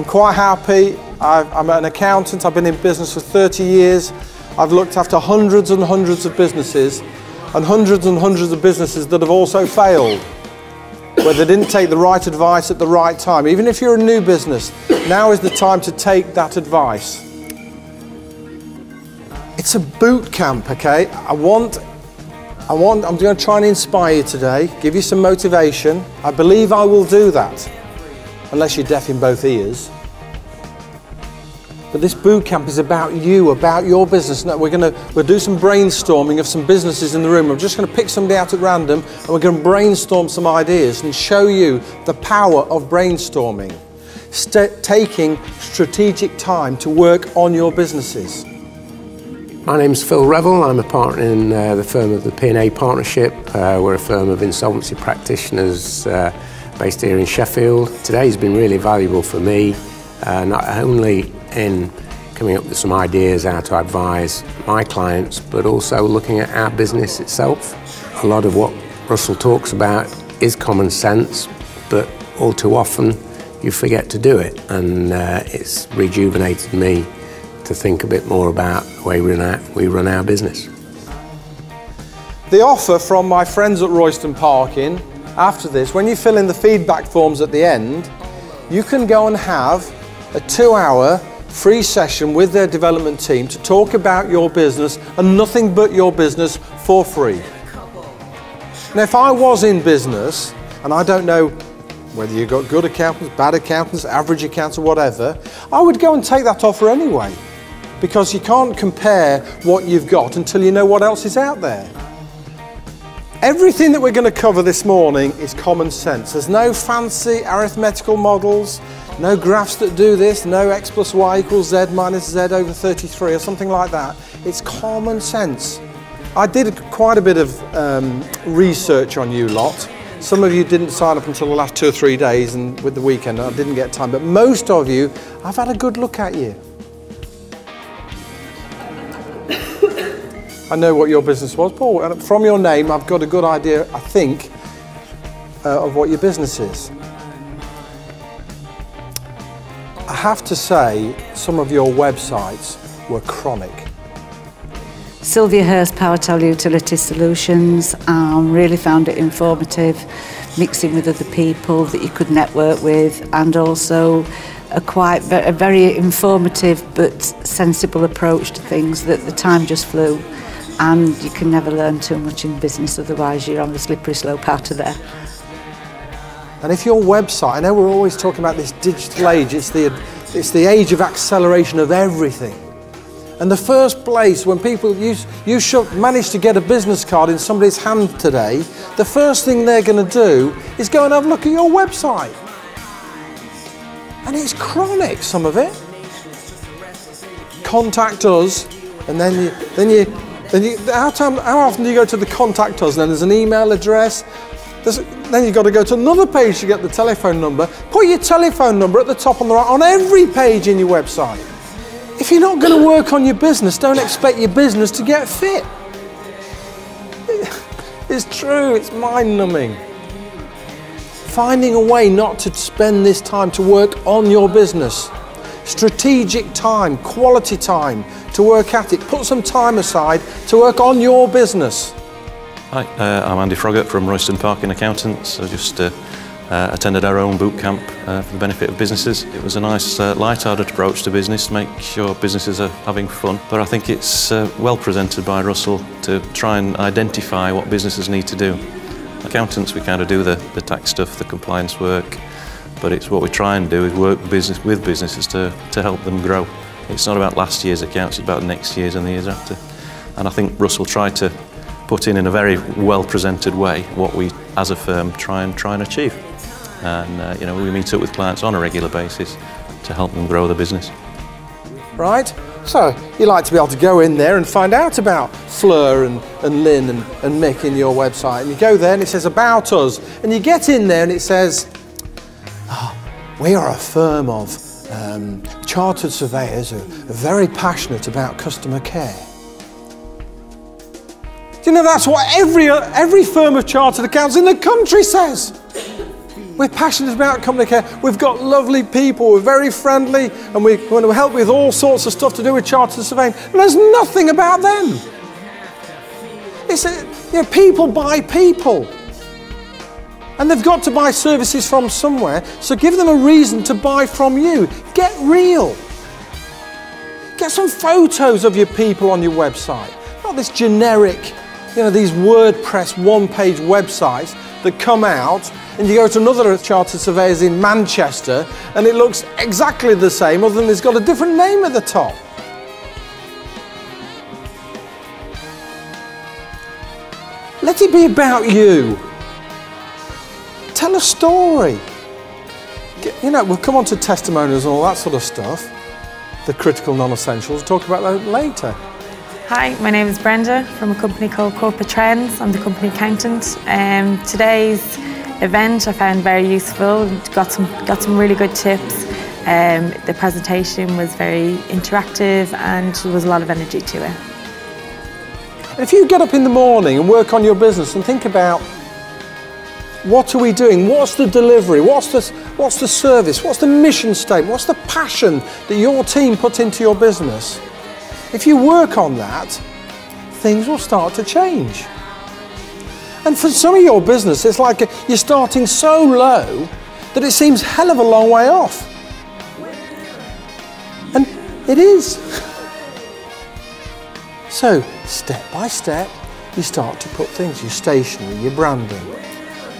quite happy. I'm an accountant. I've been in business for 30 years. I've looked after hundreds and hundreds of businesses and hundreds of businesses that have also failed, where they didn't take the right advice at the right time. Even if you're a new business, now is the time to take that advice. It's a boot camp, okay? I'm going to try and inspire you today, give you some motivation. I believe I will do that, unless you're deaf in both ears. But this boot camp is about you, about your business. Now we'll do some brainstorming of some businesses in the room. I'm just going to pick somebody out at random and we're going to brainstorm some ideas and show you the power of brainstorming. Taking strategic time to work on your businesses. My name's Phil Revel. I'm a partner in the firm of the P&A Partnership. We're a firm of insolvency practitioners based here in Sheffield. Today's been really valuable for me, not only in coming up with some ideas how to advise my clients, but also looking at our business itself. A lot of what Russell talks about is common sense, but all too often you forget to do it, and it's rejuvenated me to think a bit more about the way we run our business. The offer from my friends at Royston Parkin, after this, when you fill in the feedback forms at the end, you can go and have a 2-hour free session with their development team to talk about your business and nothing but your business for free. Now, if I was in business, and I don't know whether you've got good accountants, bad accountants, average accountants or whatever, I would go and take that offer anyway, because you can't compare what you've got until you know what else is out there. Everything that we're going to cover this morning is common sense. There's no fancy arithmetical models, no graphs that do this, no x plus y equals z minus z over 33 or something like that. It's common sense. I did quite a bit of research on you lot. Some of you didn't sign up until the last 2 or 3 days, and with the weekend I didn't get time, but most of you, I've had a good look at you. I know what your business was, Paul, and from your name I've got a good idea, I think, of what your business is. I have to say, some of your websites were chronic. Sylvia Hurst, Power Tel Utility Solutions, really found it informative, mixing with other people that you could network with, and also a very informative but sensible approach to things, that the time just flew, and you can never learn too much in business, otherwise you're on the slippery slope out of there. And if your website, I know we're always talking about this digital age, it's the age of acceleration of everything. And the first place when people, you should manage to get a business card in somebody's hand today, the first thing they're going to do is go and have a look at your website. And it's chronic, some of it. Contact us, and how often do you go to the contact us, and then there's an email address, then you've got to go to another page to get the telephone number. Put your telephone number at the top on the right on every page in your website. If you're not going to work on your business, don't expect your business to get fit. It's true, it's mind-numbing. Finding a way not to spend this time to work on your business. Strategic time, quality time to work at it. Put some time aside to work on your business. Hi, I'm Andy Froggatt from Royston Parkin Accountants. I just attended our own boot camp for the benefit of businesses. It was a nice light-hearted approach to business to make sure businesses are having fun, but I think it's well presented by Russell to try and identify what businesses need to do. Accountants, we kind of do the tax stuff, the compliance work, but it's what we try and do is work with businesses to help them grow. It's not about last year's accounts, it's about next year's and the years after. And I think Russell tried to put in a very well presented way what we as a firm try and achieve. And you know, we meet up with clients on a regular basis to help them grow the business. Right? So you like to be able to go in there and find out about Fleur and Lynn and Mick in your website, and you go there and it says about us, and you get in there and it says, oh, we are a firm of chartered surveyors who are very passionate about customer care. Do you know that's what every firm of chartered accountants in the country says? We're passionate about company care. We've got lovely people. We're very friendly, and we want to help with all sorts of stuff to do with chartered surveying. And there's nothing about them. It's people buy people, and they've got to buy services from somewhere. So give them a reason to buy from you. Get real. Get some photos of your people on your website, not this generic, these WordPress one-page websites that come out, and you go to another chartered surveyors in Manchester and it looks exactly the same, other than it's got a different name at the top. Let it be about you. Tell a story. We'll come on to testimonials and all that sort of stuff. The critical non-essentials, talk about that later. Hi, my name is Brenda from a company called Corporate Trends. I'm the company accountant. Today's event I found very useful. Got some really good tips. The presentation was very interactive and there was a lot of energy to it. If you get up in the morning and work on your business and think about what are we doing, what's the delivery, what's the service, what's the mission statement, what's the passion that your team puts into your business, if you work on that, things will start to change. And for some of your business, it's like you're starting so low that it seems a hell of a long way off. And it is. So, step by step, you start to put things, your stationery, your branding,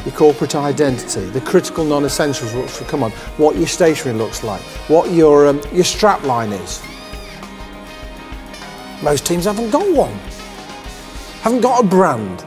your corporate identity, the critical non-essentials which will come on, what your stationery looks like, what your strap line is. Most teams haven't got one, haven't got a brand.